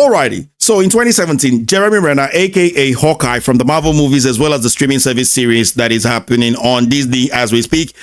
Alrighty, so in 2017, Jeremy Renner, aka Hawkeye from the Marvel movies as well as the streaming service series that is happening on Disney as we speak,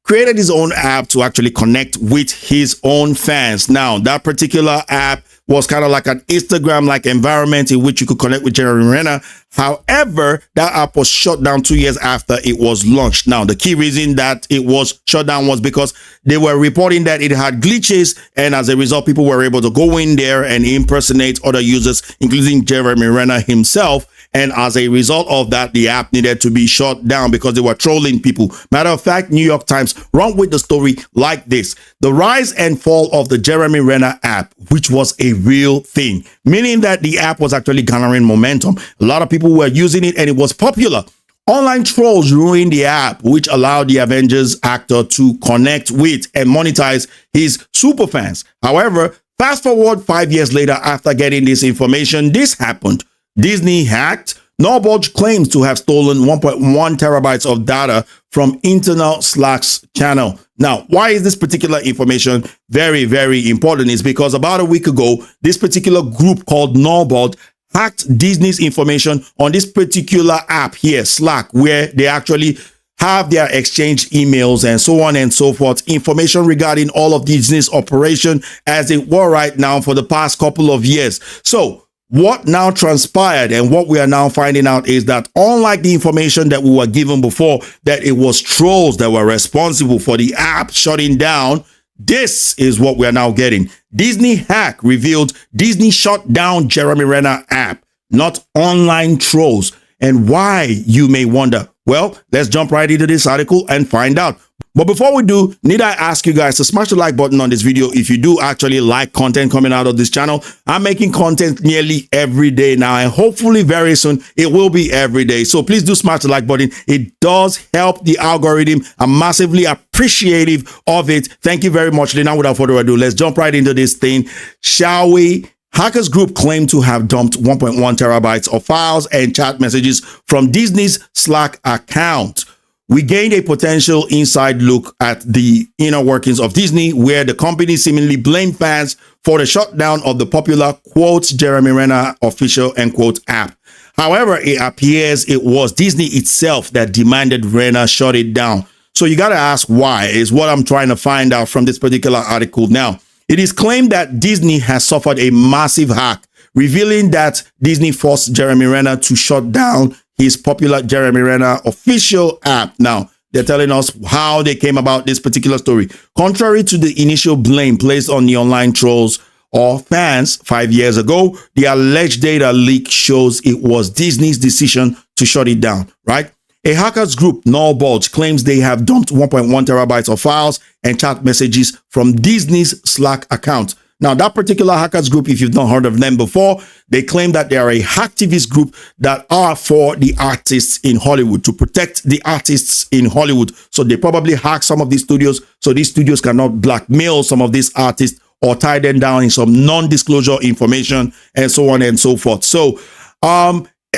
created his own app to actually connect with his own fans. Now, that particular app was kind of like an Instagram-like environment in which you could connect with Jeremy Renner. However, that app was shut down 2 years after it was launched. Now, the key reason that it was shut down was because they were reporting that it had glitches, and as a result, people were able to go in there and impersonate other users, including Jeremy Renner himself. And as a result of that, the app needed to be shut down because they were trolling people. Matter of fact, New York Times run with the story like this: the rise and fall of the Jeremy Renner app, which was a real thing, meaning that the app was actually garnering momentum. A lot of people were using it and it was popular. Online trolls ruined the app, which allowed the Avengers actor to connect with and monetize his superfans. However, fast forward 5 years later, after getting this information, this happened. Disney hacked. Norbulge claims to have stolen 1.1 terabytes of data from internal Slack's channel. Now, why is this particular information very, very important? Is because about a week ago, this particular group called Norbulge hacked Disney's information on this particular app here, Slack, where they actually have their exchange emails and so on and so forth, information regarding all of Disney's operation as it were right now for the past couple of years. So what now transpired and what we are now finding out is that unlike the information that we were given before, that it was trolls that were responsible for the app shutting down, this is what we are now getting. Disney hack revealed Disney shut down Jeremy Renner app, not online trolls. And why, you may wonder. Well, let's jump right into this article and find out. But before we do, need I ask you guys to smash the like button on this video if you do actually like content coming out of this channel. I'm making content nearly every day now, and hopefully very soon it will be every day. So please do smash the like button. It does help the algorithm. I'm massively appreciative of it. Thank you very much. Now, without further ado, let's jump right into this thing, shall we? Hackers group claim to have dumped 1.1 terabytes of files and chat messages from Disney's Slack account. We gained a potential inside look at the inner workings of Disney, where the company seemingly blamed fans for the shutdown of the popular, quote, Jeremy Renner official, end quote, app. However, it appears it was Disney itself that demanded Renner shut it down. So you got to ask why, is what I'm trying to find out from this particular article. Now, it is claimed that Disney has suffered a massive hack, revealing that Disney forced Jeremy Renner to shut down his popular Jeremy Renner official app. Now, they're telling us how they came about this particular story. Contrary to the initial blame placed on the online trolls or fans 5 years ago, the alleged data leak shows it was Disney's decision to shut it down, right? A hackers group, Norbulge, claims they have dumped 1.1 terabytes of files and chat messages from Disney's Slack account. Now, that particular hackers group, if you've not heard of them before, they claim that they are a hacktivist group that are for the artists in Hollywood, to protect the artists in Hollywood. So they probably hack some of these studios so these studios cannot blackmail some of these artists or tie them down in some non-disclosure information and so on and so forth. So,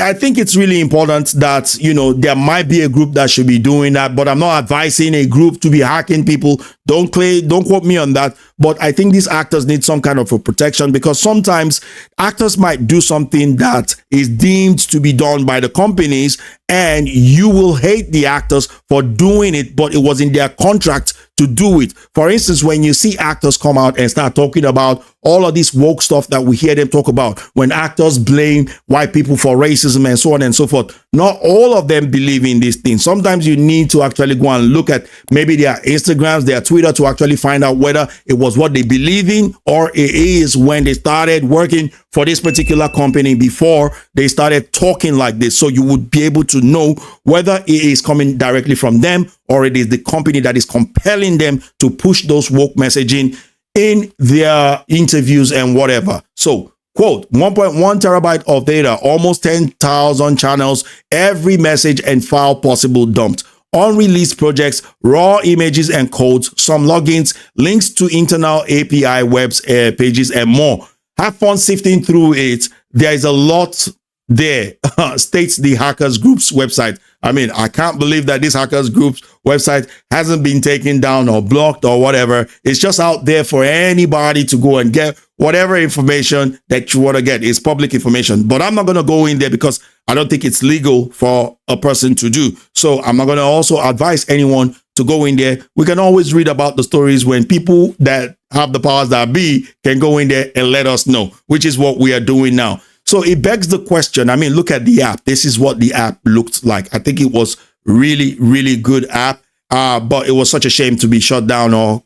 I think it's really important that, you know, there might be a group that should be doing that, but I'm not advising a group to be hacking people. Don't quote me on that. But I think these actors need some kind of a protection, because sometimes actors might do something that is deemed to be done by the companies, and you will hate the actors for doing it, but it was in their contract to do it. For instance, when you see actors come out and start talking about all of this woke stuff that we hear them talk about, when actors blame white people for racism and so on and so forth, not all of them believe in these things. Sometimes you need to actually go and look at maybe their Instagrams, their Twitter, to actually find out whether it was what they believe in, or it is when they started working for this particular company before they started talking like this. So you would be able to know whether it is coming directly from them or it is the company that is compelling them to push those woke messaging in their interviews and whatever. So, quote, 1.1 terabyte of data, almost 10,000 channels, every message and file possible dumped. Unreleased projects, raw images and codes, some logins, links to internal API webs, pages, and more. Have fun sifting through it. There is a lot there, states the hackers group's website. I mean, I can't believe that this hackers group's website hasn't been taken down or blocked or whatever. It's just out there for anybody to go and get whatever information that you want to get. It's public information, but I'm not going to go in there because I don't think it's legal for a person to do. So I'm not going to also advise anyone to go in there. We can always read about the stories when people that have the powers that be can go in there and let us know, which is what we are doing now. So it begs the question. I mean, look at the app. This is what the app looked like. I think it was really, really good app, but it was such a shame to be shut down or,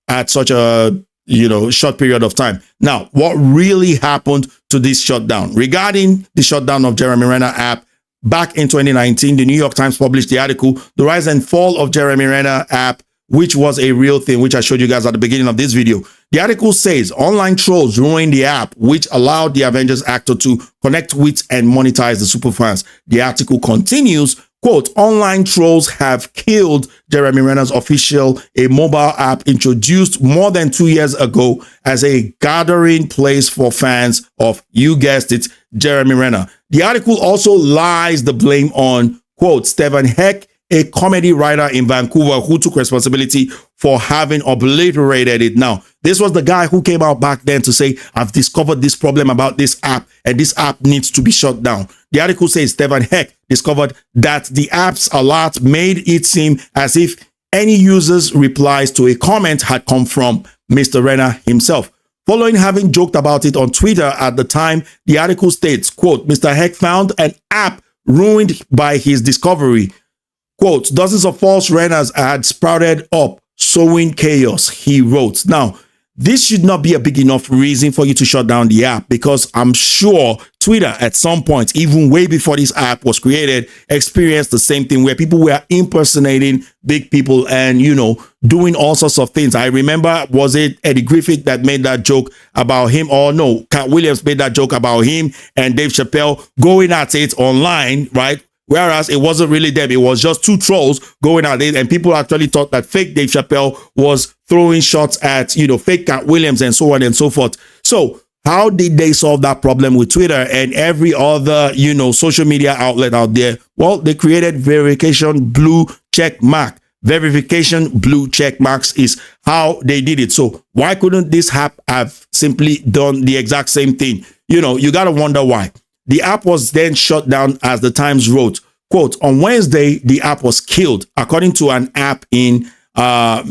at such a, short period of time. Now, what really happened to this shutdown? Regarding the shutdown of Jeremy Renner app, back in 2019, the New York Times published the article, The Rise and Fall of Jeremy Renner app, which was a real thing, which I showed you guys at the beginning of this video. The article says online trolls ruined the app, which allowed the Avengers actor to connect with and monetize the superfans. The article continues, quote, online trolls have killed Jeremy Renner's official, a mobile app introduced more than 2 years ago as a gathering place for fans of, you guessed it, Jeremy Renner. The article also lies the blame on, quote, Stephen Heck, a comedy writer in Vancouver who took responsibility for having obliterated it. Now, this was the guy who came out back then to say, I've discovered this problem about this app and this app needs to be shut down. The article says Stephen Heck discovered that the app's alert made it seem as if any user's replies to a comment had come from Mr. Renner himself. Following having joked about it on Twitter at the time, the article states, quote, Mr. Heck found an app ruined by his discovery. Quote, dozens of false Renners had sprouted up, sowing chaos, he wrote. Now, this should not be a big enough reason for you to shut down the app, because I'm sure Twitter at some point, even way before this app was created, experienced the same thing where people were impersonating big people and, doing all sorts of things. I remember, was it Eddie Griffith that made that joke about him? Or no, Cat Williams made that joke about him and Dave Chappelle going at it online, right? Whereas it wasn't really them. It was just two trolls going at it. And people actually thought that fake Dave Chappelle was throwing shots at, fake Cat Williams and so on and so forth. So how did they solve that problem with Twitter and every other, social media outlet out there? Well, they created verification blue check mark. Verification blue check marks is how they did it. So why couldn't this app have simply done the exact same thing? You got to wonder why. The app was then shut down, as the Times wrote, quote, on Wednesday, the app was killed, according to an app in-app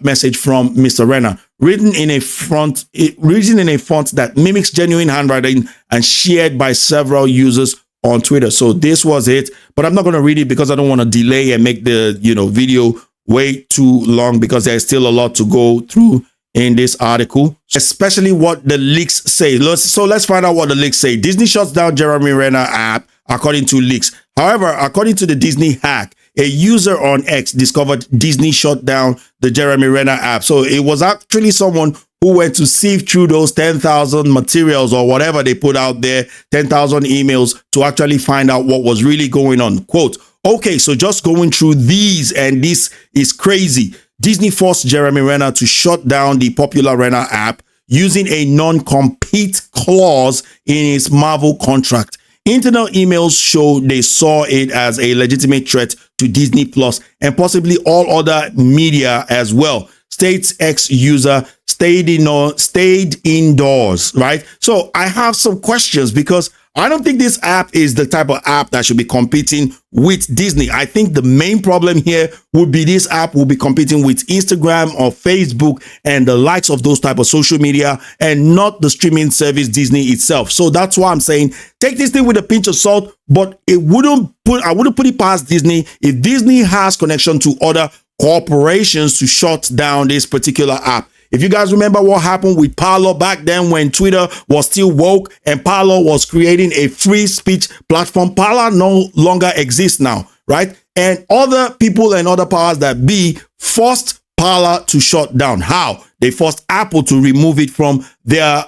message from Mr. Renner, written in a font that mimics genuine handwriting and shared by several users on Twitter. So this was it, but I'm not going to read it because I don't want to delay and make the, video way too long, because there's still a lot to go through in this article, especially what the leaks say. Let's find out what the leaks say. Disney shuts down Jeremy Renner app, according to leaks. However, according to the Disney hack, a user on X discovered Disney shut down the Jeremy Renner app. So it was actually someone who went to sieve through those 10,000 materials or whatever they put out there, 10,000 emails, to actually find out what was really going on. Quote, okay, so just going through these, and this is crazy. Disney forced Jeremy Renner to shut down the popular Renner app using a non-compete clause in its Marvel contract. Internal emails show they saw it as a legitimate threat to Disney Plus and possibly all other media as well. States X user stayed indoors, right? So I have some questions, because I don't think this app is the type of app that should be competing with Disney. I think the main problem here would be this app will be competing with Instagram or Facebook and the likes of those type of social media, and not the streaming service Disney itself. So that's why I'm saying take this thing with a pinch of salt, but I wouldn't put it past Disney if Disney has connection to other corporations to shut down this particular app. If you guys remember what happened with Parler back then when Twitter was still woke and Parler was creating a free speech platform, Parler no longer exists now, right? And other people and other powers that be forced Parler to shut down. How? They forced Apple to remove it from their,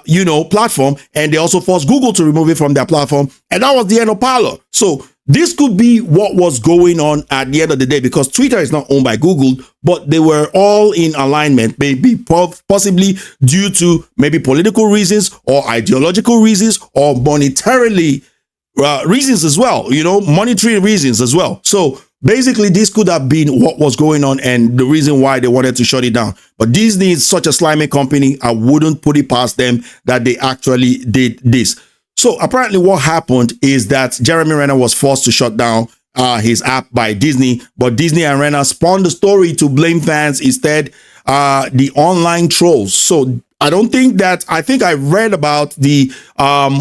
platform, and they also forced Google to remove it from their platform. And that was the end of Parler. So this could be what was going on at the end of the day, because Twitter is not owned by Google, but they were all in alignment, maybe possibly due to maybe political reasons or ideological reasons or monetarily reasons as well, you know, monetary reasons as well. So basically, this could have been what was going on and the reason why they wanted to shut it down. But Disney is such a slimy company, I wouldn't put it past them that they actually did this. So apparently what happened is that Jeremy Renner was forced to shut down his app by Disney, but Disney and Renner spun the story to blame fans instead, the online trolls. So I think I read about the,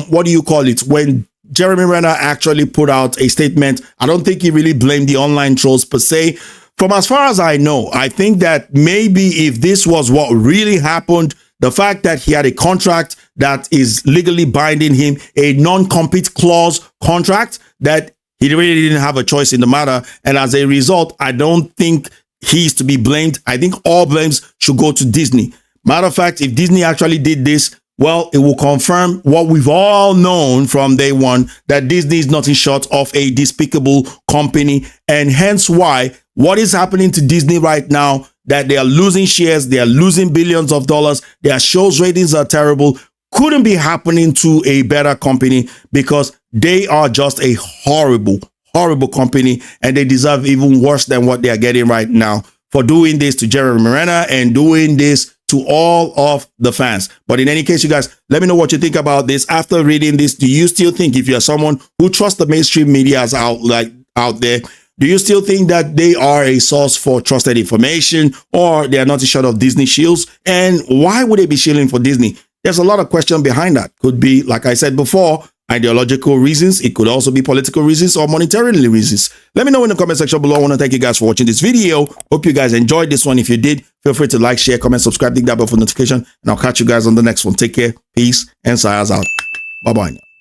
what do you call it, when Jeremy Renner actually put out a statement. I don't think he really blamed the online trolls per se. From as far as I know, I think that maybe if this was what really happened, the fact that he had a contract that is legally binding him, a non-compete clause contract, that he really didn't have a choice in the matter. And as a result, I don't think he's to be blamed. I think all blames should go to Disney. Matter of fact, if Disney actually did this, well, it will confirm what we've all known from day one, that Disney is nothing short of a despicable company. And hence why what is happening to Disney right now, that they are losing shares, they are losing billions of dollars, their shows ratings are terrible, couldn't be happening to a better company, because they are just a horrible, horrible company, and they deserve even worse than what they are getting right now for doing this to Jeremy Renner and doing this to all of the fans. But in any case, you guys, let me know what you think about this. After reading this, do you still think, if you're someone who trusts the mainstream media out there, do you still think that they are a source for trusted information, or they are not short of Disney shields? And why would they be shielding for Disney? There's a lot of question behind that. Could be, like I said before, ideological reasons. It could also be political reasons or monetarily reasons. Let me know in the comment section below. I want to thank you guys for watching this video. Hope you guys enjoyed this one. If you did, feel free to like, share, comment, subscribe, click that bell for notification, and I'll catch you guys on the next one. Take care, peace, and Sayas out. Bye-bye now.